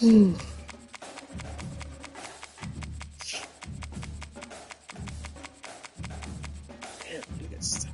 dude, it's tired.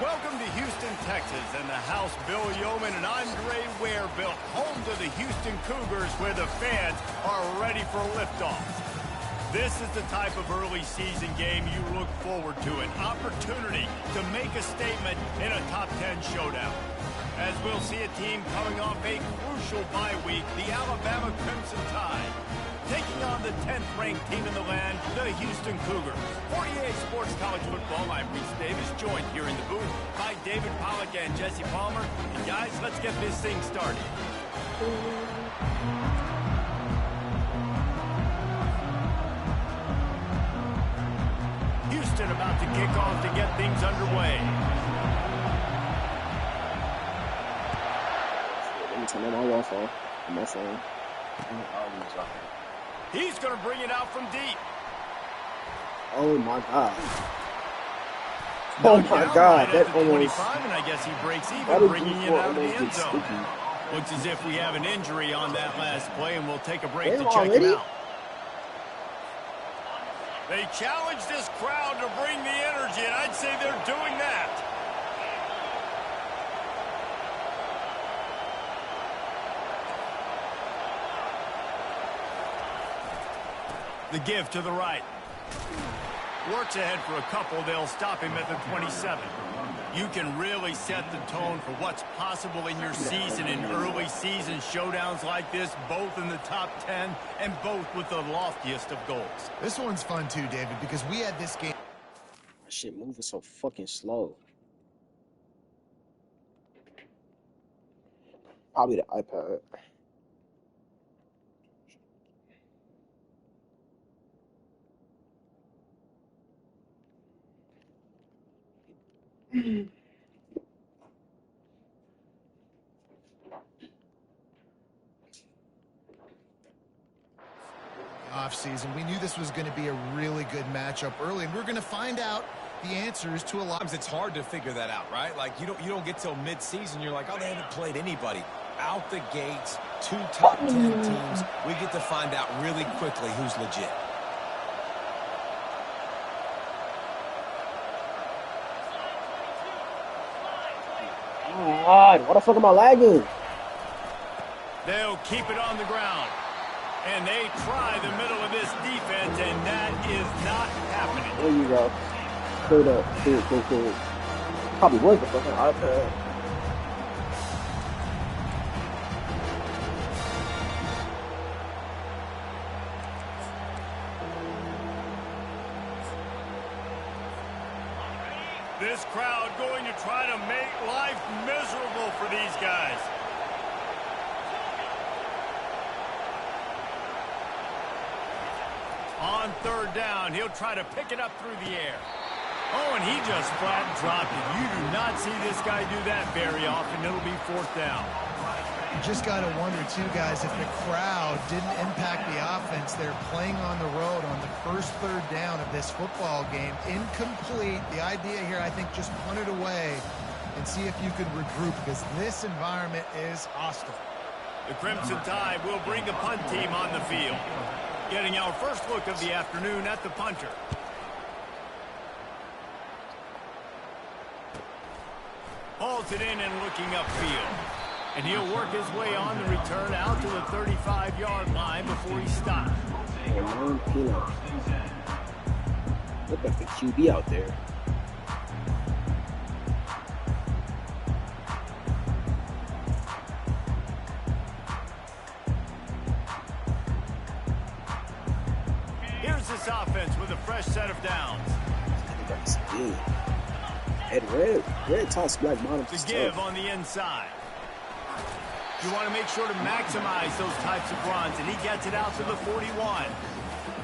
Welcome to Houston, Texas, and the house Bill Yeoman and Andre Ware built, home to the Houston Cougars, where the fans are ready for liftoff. This is the type of early season game you look forward to, an opportunity to make a statement in a top 10 showdown. As we'll see a team coming off a crucial bye week, the Alabama Crimson Tide, taking on the 10th-ranked team in the land, the Houston Cougars. 48 Sports College Football, I'm Reese Davis, joined here in the booth by David Pollack and Jesse Palmer. And guys, let's get this thing started. Houston about to kick off to get things underway. Let me turn on my Wi-Fi on my phone. He's going to bring it out from deep. Oh my god. Oh my god, that almost. And I guess he breaks even, bringing it out of the end zone. Looks as if we have an injury on that last play, and we'll take a break to check him out. They challenge this crowd to bring the energy, and I'd say they're doing that. The give to the right. Works ahead for a couple. They'll stop him at the 27. You can really set the tone for what's possible in your season in early season showdowns like this, both in the top 10 and both with the loftiest of goals. This one's fun too, David, because we had this game. My shit moving so fucking slow. Probably the iPad. Off-season, we knew this was going to be a really good matchup early, and we're going to find out the answers to a lot. Sometimes it's hard to figure that out, right? Like you don't get till mid-season, you're like, oh, they haven't played anybody. Out the gates, 2 top 10 teams. We get to find out really quickly who's legit. God, what the fuck am I lagging? They'll keep it on the ground. And they try the middle of this defense, and that is not happening. There you go. Cleared up. Clear. Probably was the fucking iPad. This crowd going to try to make life miserable for these guys. On third down, he'll try to pick it up through the air. Oh, and he just flat dropped it. You do not see this guy do that very often. It'll be 4th down. You just got to wonder, too, guys, if the crowd didn't impact the offense. They're playing on the road on the first third down of this football game. Incomplete. The idea here, I think, just punt it away and see if you could regroup, because this environment is hostile. The Crimson Tide will bring the punt team on the field. Getting our first look of the afternoon at the punter. Hauls it in and looking upfield. And he'll work his way on the return out to the 35-yard line before he stops. Look like the QB out there. Here's this offense with a fresh set of downs. That's good. And red toss black bottom. To give on the inside. You want to make sure to maximize those types of runs, and he gets it out to the 41.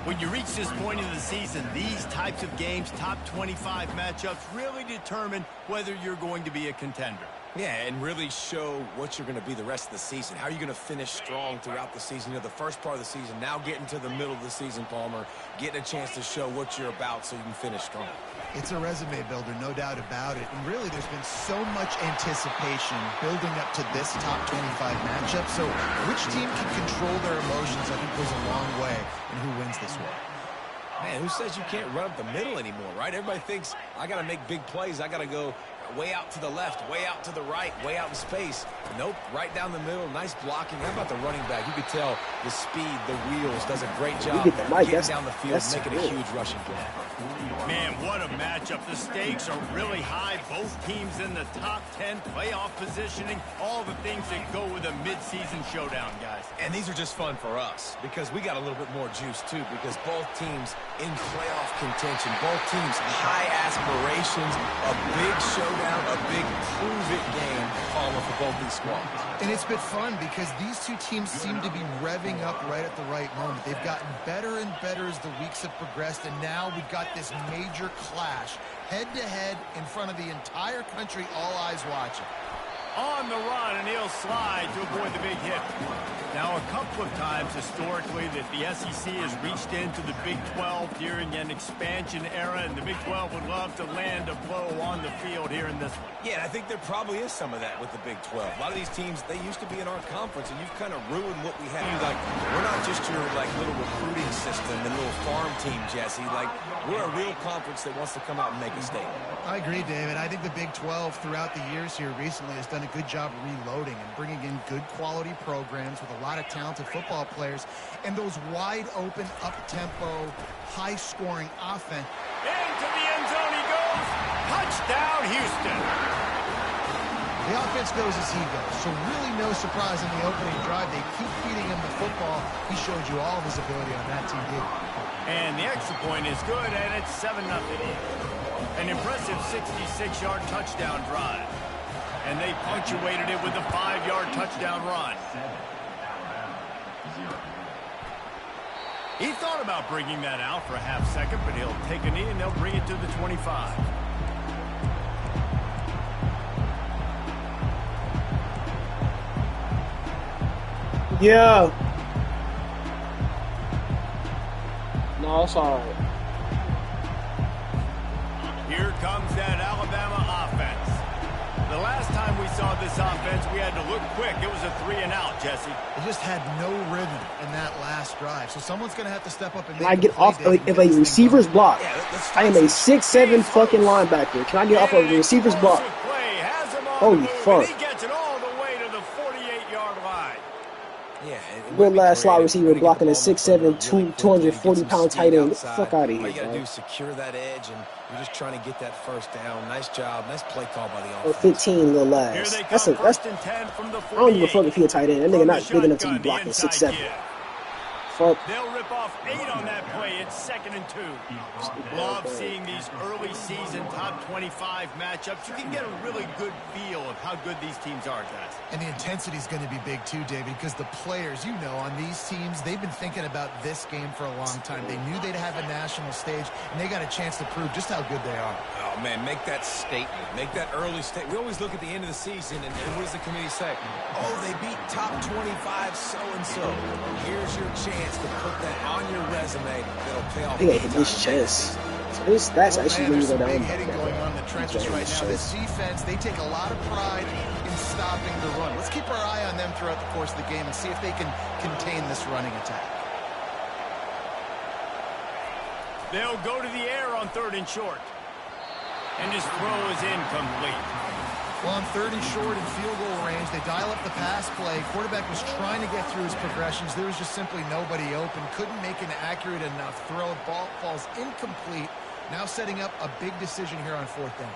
When you reach this point in the season, these types of games, top 25 matchups, really determine whether you're going to be a contender. Yeah, and really show what you're going to be the rest of the season. How are you going to finish strong throughout the season? You know, the first part of the season, now getting to the middle of the season, Palmer, getting a chance to show what you're about so you can finish strong. It's a resume builder, no doubt about it. And really, there's been so much anticipation building up to this top 25 matchup. So which team can control their emotions, I think, goes a long way in who wins this one. Man, who says you can't run up the middle anymore, right? Everybody thinks, I got to make big plays. I got to go way out to the left, way out to the right, way out in space. Nope, right down the middle, nice blocking. How about the running back? You could tell the speed, the wheels, does a great job getting down the field, making a huge rushing play. Man, what a matchup. The stakes are really high. Both teams in the top 10, playoff positioning, all the things that go with a midseason showdown, guys. And these are just fun for us because we got a little bit more juice, too, because both teams in playoff contention, both teams high aspirations, a big showdown, a big prove-it game, Palmer, for both these squads. And it's been fun because these two teams seem to be revving up right at the right moment. They've gotten better and better as the weeks have progressed, and now we've got this major clash, head-to-head in front of the entire country, all eyes watching. On the run, and he'll slide to avoid the big hit. Now, a couple of times historically that the SEC has reached into the Big 12 during an expansion era, and the Big 12 would love to land a blow on the field here in this one. Yeah, I think there probably is some of that with the Big 12. A lot of these teams, they used to be in our conference, and you've kind of ruined what we had. Like, we're not just your, like, little recruiting system and little farm team, Jesse. Like, we're a real conference that wants to come out and make a statement. I agree, David. I think the Big 12 throughout the years here recently has done a good job reloading and bringing in good quality programs with a lot of talented football players and those wide open, up-tempo, high-scoring offense. Into the end zone he goes. Touchdown, Houston. The offense goes as he goes, so really no surprise in the opening drive. They keep feeding him the football. He showed you all of his ability on that team, David. And the extra point is good, and it's 7-0. An impressive 66-yard touchdown drive. And they punctuated it with a 5-yard touchdown run. He thought about bringing that out for a half second, but he'll take a knee and they'll bring it to the 25. Yeah. No, it's all right. Here comes that Alabama offense. The last time we saw this offense, we had to look quick. It was a 3-and-out, Jesse. They just had no rhythm in that last drive. So someone's going to have to step up and Can I get off if a receiver's block? I am a 6'7" fucking linebacker. Can I get off a receiver's block? Holy fuck. He gets it all the way to the 48-yard line. Yeah. Good last slot receiver blocking a 6'7", 240-pound tight end. Get the fuck out of here, All you got to bro. do is secure that edge, and you're just trying to get that first down. Nice job. Nice play call by the Or offense. 15, little lads. That's and 10 from the I don't give a fuck if he a tight end. That nigga not big enough to be shotgun, blocking the inside 6'7". give. Fuck. They'll rip off 8 on that play. It's 2nd and 2. Love seeing these early season top 25 matchups. You can get a really good feel of how good these teams are, guys. And the intensity is going to be big too, David, because the players, you know, on these teams, they've been thinking about this game for a long time. They knew they'd have a national stage, and they got a chance to prove just how good they are. Oh, man, make that statement. Make that early statement. We always look at the end of the season, and what does the committee say? Oh, they beat top 25 so-and-so. Here's your chance to put that on your resume that'll pay off. He got hit his chest. So his stats actually really go down. Big hitting going on in the trenches right now. This defense, they take a lot of pride in stopping the run. Let's keep our eye on them throughout the course of the game and see if they can contain this running attack. They'll go to the air on 3rd and short. And his throw is incomplete. Well, on 3rd and short in field goal range, they dial up the pass play. Quarterback was trying to get through his progressions. There was just simply nobody open. Couldn't make an accurate enough throw. Ball falls incomplete. Now setting up a big decision here on 4th down.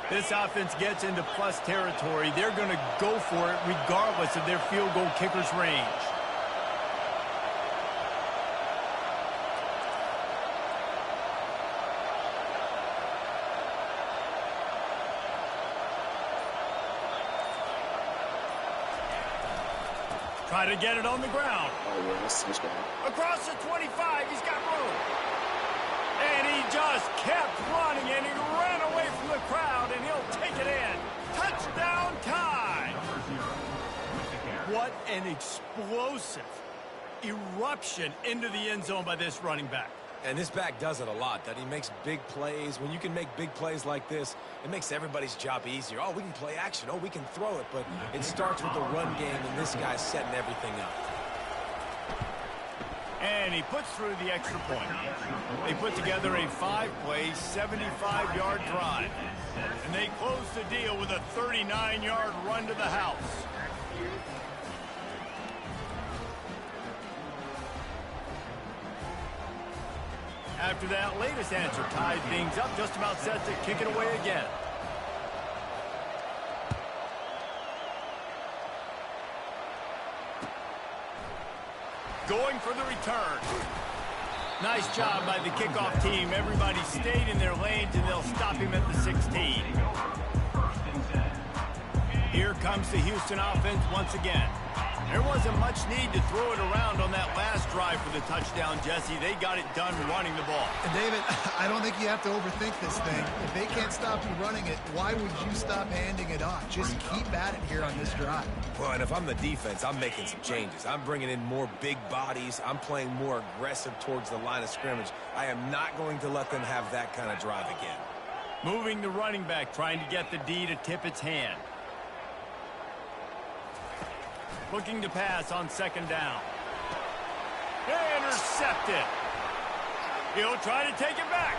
This offense gets into plus territory. They're going to go for it regardless of their field goal kicker's range. try to get it on the ground. Oh, yeah, that's this guy. Across the 25, he's got room. And he just kept running, and he ran away from the crowd, and he'll take it in. Touchdown time. What an explosive eruption into the end zone by this running back. And this back does it a lot, that he makes big plays. When you can make big plays like this, it makes everybody's job easier. Oh, we can play action. Oh, we can throw it. But it starts with the run game, and this guy's setting everything up. And he puts through the extra point. They put together a 5-play, 75-yard drive. And they close the deal with a 39-yard run to the house. After that latest answer tied things up, just about set to kick it away again. Going for the return. Nice job by the kickoff team. Everybody stayed in their lanes, and they'll stop him at the 16. Here comes the Houston offense once again. There wasn't much need to throw it around on that last drive for the touchdown, Jesse. They got it done running the ball. And David, I don't think you have to overthink this thing. If they can't stop you running it, why would you stop handing it off? Just keep at it here on this drive. Well, and if I'm the defense, I'm making some changes. I'm bringing in more big bodies. I'm playing more aggressive towards the line of scrimmage. I am not going to let them have that kind of drive again. Moving the running back, trying to get the D to tip its hand. Looking to pass on second down. Intercepted. He'll try to take it back.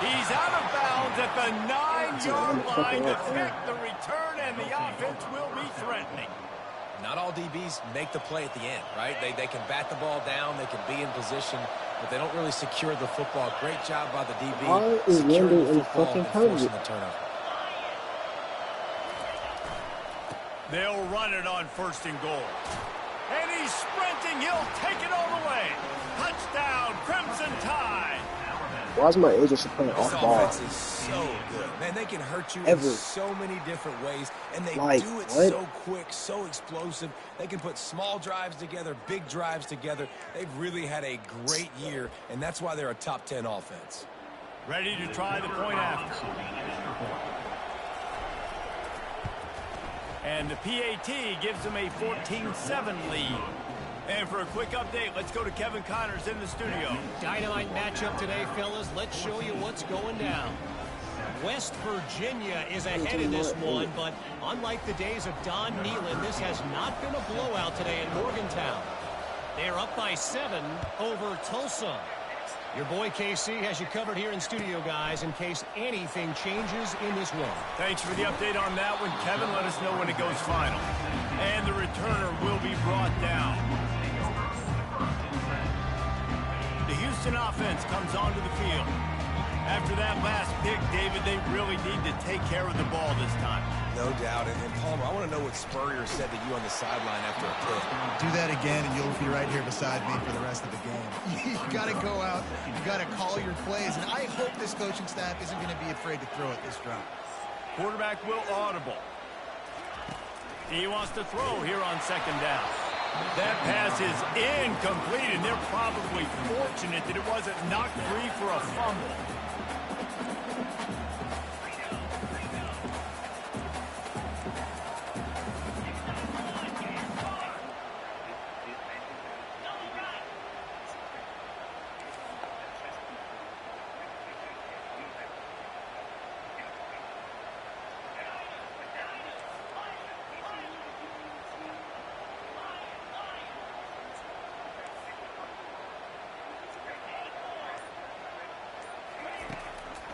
He's out of bounds at the 9-yard line to pick the return, and the offense will be threatening. Not all DBs make the play at the end, right? They can bat the ball down, they can be in position, but they don't really secure the football. Great job by the DB securing the football and forcing the turnover. They'll run it on first and goal. And he's sprinting. He'll take it all the way. Touchdown, Crimson Tide. Why is my agent playing off ball? This offense is so good. Man, they can hurt you in so many different ways, and they do it so quick, so explosive. They can put small drives together, big drives together. They've really had a great year, and that's why they're a top 10 offense. Ready to try the point after. And the PAT gives them a 14-7 lead. And for a quick update, let's go to Kevin Connors in the studio. Dynamite matchup today, fellas. Let's show you what's going down. West Virginia is ahead in this one, but unlike the days of Don Nehlen, this has not been a blowout today in Morgantown. They're up by 7 over Tulsa. Your boy KC has you covered here in studio, guys, in case anything changes in this one. Thanks for the update on that one, Kevin. Let us know when it goes final. And the returner will be brought down. The Houston offense comes onto the field. After that last pick, David, they really need to take care of the ball this time. No doubt. And Palmer, I want to know what Spurrier said to you on the sideline after a pick. Do that again, and you'll be right here beside me for the rest of the game. You got to go out. You got to call your plays. And I hope this coaching staff isn't going to be afraid to throw it this drive. Quarterback will audible. He wants to throw here on second down. That pass is incomplete, and they're probably fortunate that it wasn't knocked free for a fumble.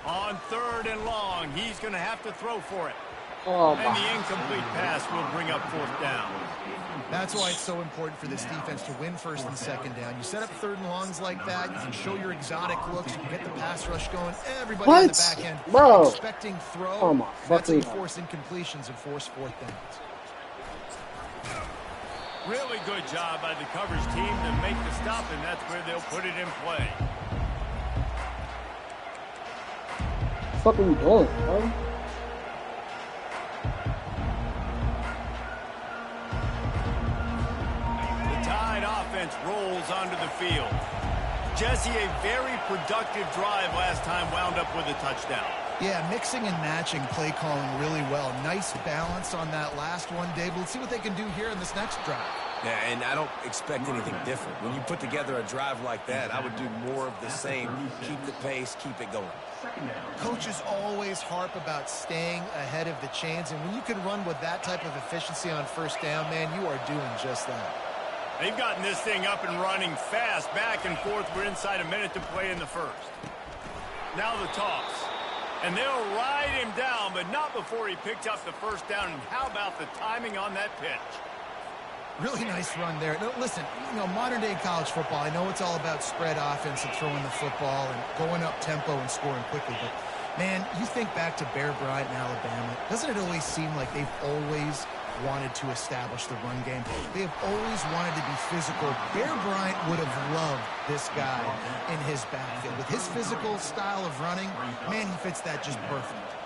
On third and long, he's going to have to throw for it. And the incomplete pass will bring up fourth down. That's why it's so important for this defense to win first and second down. You set up third and longs like that, you can show your exotic looks, you can get the pass rush going. Everybody on the back end expecting throw. That's how you force incompletions and force fourth downs. Really good job by the coverage team to make the stop, and that's where they'll put it in play. What the fuck are we doing, bro? offense rolls onto the field. Jesse, a very productive drive last time wound up with a touchdown. Yeah, mixing and matching play calling really well. Nice balance on that last one, Dave. Let's see what they can do here in this next drive. Yeah, and I don't expect anything different. When you put together a drive like that, I would do more of the same. Keep the pace, keep it going. Coaches always harp about staying ahead of the chains, and when you can run with that type of efficiency on first down, man, you are doing just that. They've gotten this thing up and running fast, back and forth. We're inside a minute to play in the first. Now the toss. And they'll ride him down, but not before he picks up the first down. And how about the timing on that pitch? Really nice run there. No, listen, modern-day college football, I know it's all about spread offense and throwing the football and going up tempo and scoring quickly, but, man, you think back to Bear Bryant in Alabama, doesn't it always seem like they've always wanted to establish the run game? They have always wanted to be physical. Bear Bryant would have loved this guy in his backfield. With his physical style of running, man, he fits that just perfect.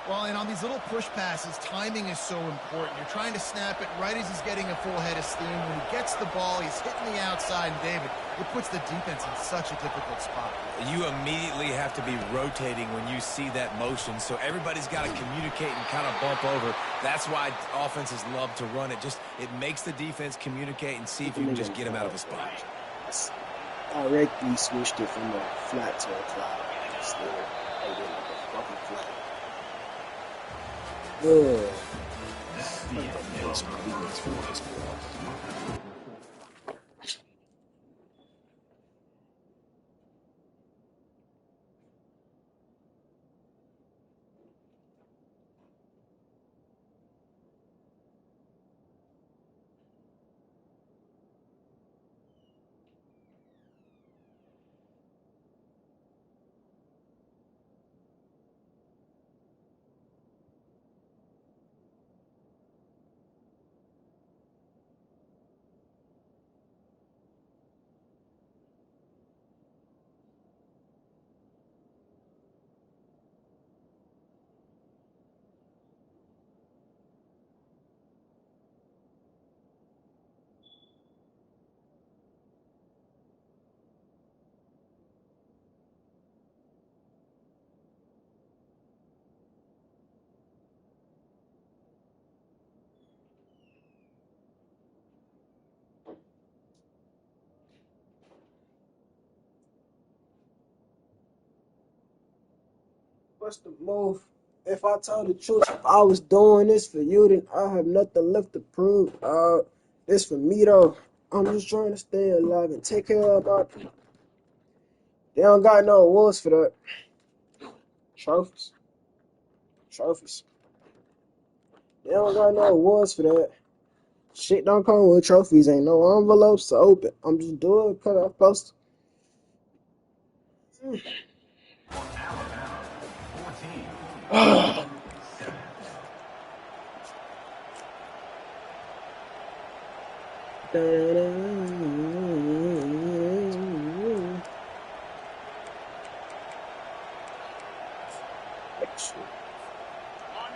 Well, and on these little push passes, timing is so important. You're trying to snap it right as he's getting a full head of steam. When he gets the ball, he's hitting the outside, and David, it puts the defense in such a difficult spot. You immediately have to be rotating when you see that motion, so everybody's got to communicate and kind of bump over. That's why offenses love to run it. It makes the defense communicate and see if you can just get him out of a spot. Directly switched it from a flat to a cloud. Still, I did like a fucking flat. What's the move? If I told the truth, if I was doing this for you, then I have nothing left to prove. This for me though. I'm just trying to stay alive and take care of my people. They don't got no awards for that. Trophies. They don't got no awards for that. Shit don't come with trophies. Ain't no envelopes to open. I'm just doing it because I'm supposed to.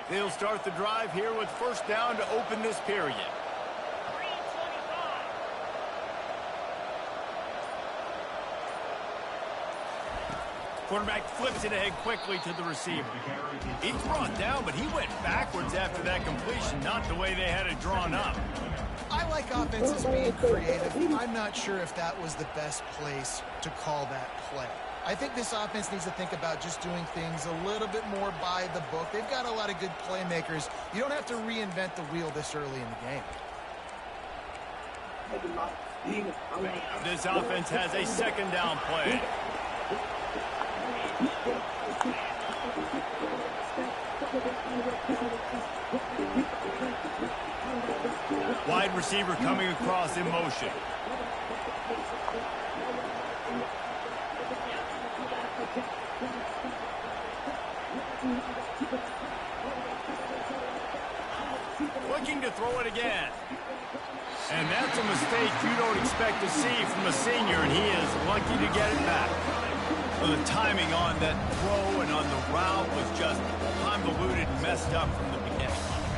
They'll start the drive here with first down to open this period. Quarterback flips it ahead quickly to the receiver. He's brought down, but he went backwards after that completion, not the way they had it drawn up. I like offenses being creative. I'm not sure if that was the best place to call that play. I think this offense needs to think about just doing things a little bit more by the book. They've got a lot of good playmakers. You don't have to reinvent the wheel this early in the game. This offense has a second down play. Wide receiver coming across in motion. Looking to throw it again. And that's a mistake you don't expect to see from a senior, and he is lucky to get it back. Well, the timing on that throw and on the route was just convoluted and messed up from the beginning.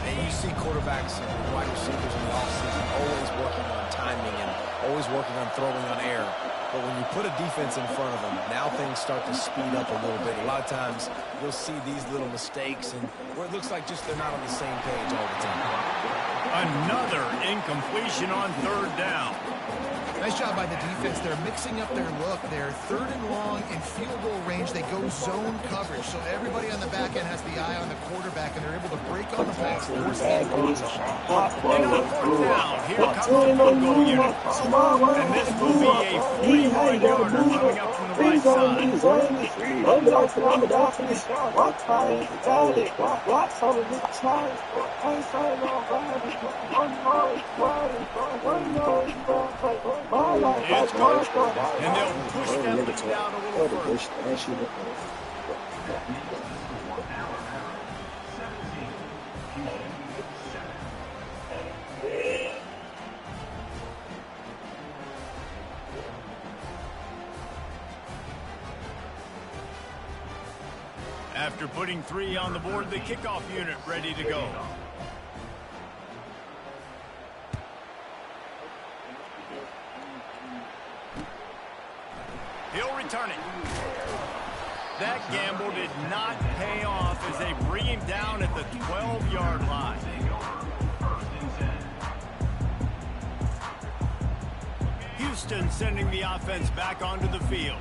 And you see quarterbacks and wide receivers in the offseason always working on timing and always working on throwing on air. But when you put a defense in front of them, now things start to speed up a little bit. A lot of times you'll see these little mistakes and where it looks like just they're not on the same page all the time. Another incompletion on third down. Nice job by the defense. They're mixing up their look. They're third and long in field goal range. They go zone coverage. So everybody on the back end has the eye on the quarterback, and they're able to break on the ball. And on fourth down, here comes the field goal unit. And this will be a 41-yarder coming up from the right side. It's good, and they'll push that lead down a little further. After putting 3 on the board, the kickoff unit ready to go. He'll return it. That gamble did not pay off as they bring him down at the 12-yard line. Houston sending the offense back onto the field.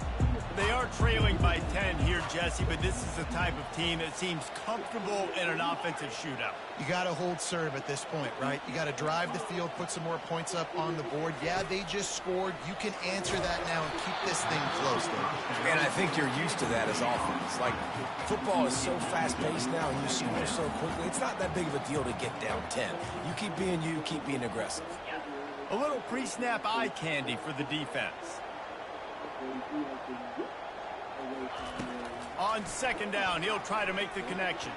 They are trailing by 10 here, Jesse, but this is the type of team that seems comfortable in an offensive shootout. You got to hold serve at this point, right? You got to drive the field, put some more points up on the board. Yeah, they just scored. You can answer that now and keep this thing close, though. And I think you're used to that as offense. Like, football is so fast-paced now, and you score so quickly. It's not that big of a deal to get down 10. You, keep being aggressive. A little pre-snap eye candy for the defense. On second down, he'll try to make the connection.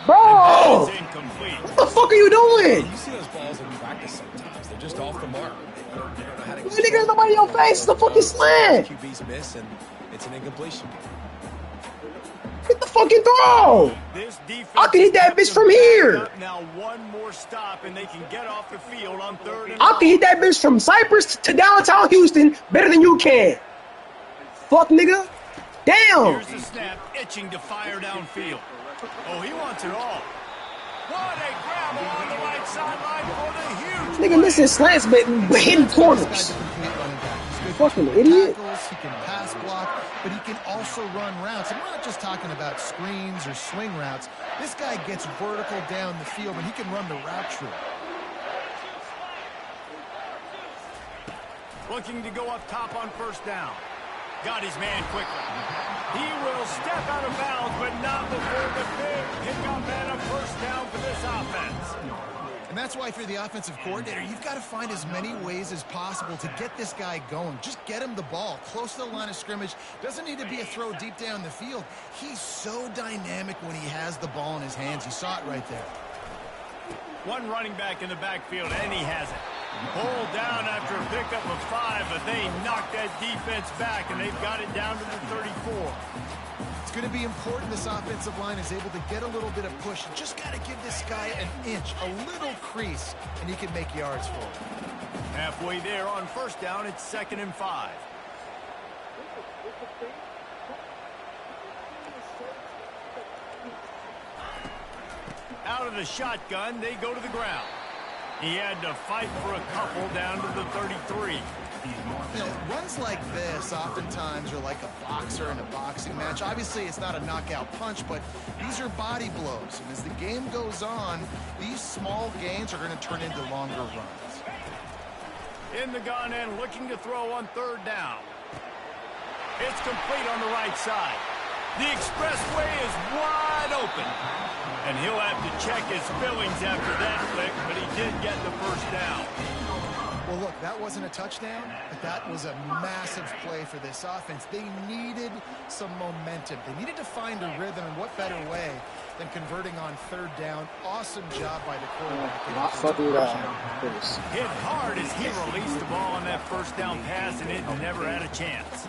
Bro! It's incomplete. What the fuck are you doing? You see those balls in practice sometimes. They're just off the mark. They don't know how to Nigga, there's nobody in your face. It's a fucking slant. QB's miss, and it's an incompletion. Get the fucking throw. This defense I can hit that bitch from here. Now one more stop, and they can get off the field on third and I long. can hit that bitch from Cypress to downtown Houston better than you can. Fuck, nigga. Damn. Here's the snap, itching to fire downfield. Oh, he wants it all. What a grab on the right sideline for the huge Nigga, play. missing slants, but hitting This corners. guy's a complete running back. He's good Fucking for idiot. tackles, he can pass block, but he can also run routes. And we're not just talking about screens or swing routes. This guy gets vertical down the field, and he can run the route tree. Looking to go up top on first down. Got his man quickly. He will step out of bounds, but not before the big pickup and a first down for this offense. And that's why if you're the offensive coordinator, you've got to find as many ways as possible to get this guy going. Just get him the ball close to the line of scrimmage. Doesn't need to be a throw deep down the field. He's so dynamic when he has the ball in his hands. You saw it right there. One running back in the backfield, and he has it. Pulled down after a pickup of 5, but they knocked that defense back, and they've got it down to the 34. It's going to be important this offensive line is able to get a little bit of push. You just got to give this guy an inch, a little crease, and he can make yards for it. Halfway there on first down, it's 2nd and 5. Out of the shotgun, they go to the ground. He had to fight for a couple down to the 33. You know, runs like this oftentimes are like a boxer in a boxing match. Obviously, it's not a knockout punch, but these are body blows. And as the game goes on, these small gains are going to turn into longer runs. In the gun and looking to throw on third down. It's complete on the right side. The expressway is wide open. And he'll have to check his fillings after that flick, but he did get the first down. Well, look, that wasn't a touchdown, but that was a massive play for this offense. They needed some momentum. They needed to find a rhythm, and what better way than converting on third down. Awesome job by the quarterback. Not fucking Hit hard as he released the ball on that first down pass, and it never had a chance.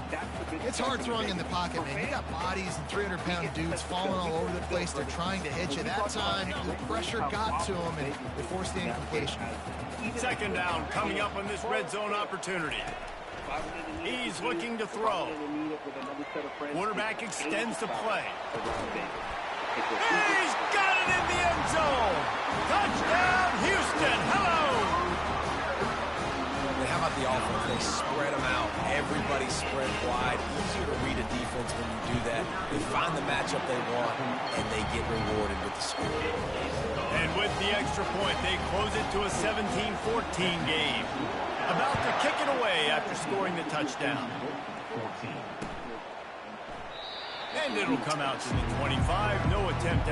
It's hard throwing in the pocket, man. You got bodies and 300-pound dudes falling all over the place. They're trying to hit you. That time, the pressure got to them, and they forced the incompletion. Second down coming up on this red zone opportunity. He's looking to throw. Quarterback extends the play. He's got it in the end zone. Touchdown, Houston. Hello. How about the offense? They spread them out. Everybody spread wide. Easier to read a defense when you do that. They find the matchup they want, and they get rewarded with the score. And with the extra point, they close it to a 17-14 game. About to kick it away after scoring the touchdown. And it'll come out to the 25. No attempt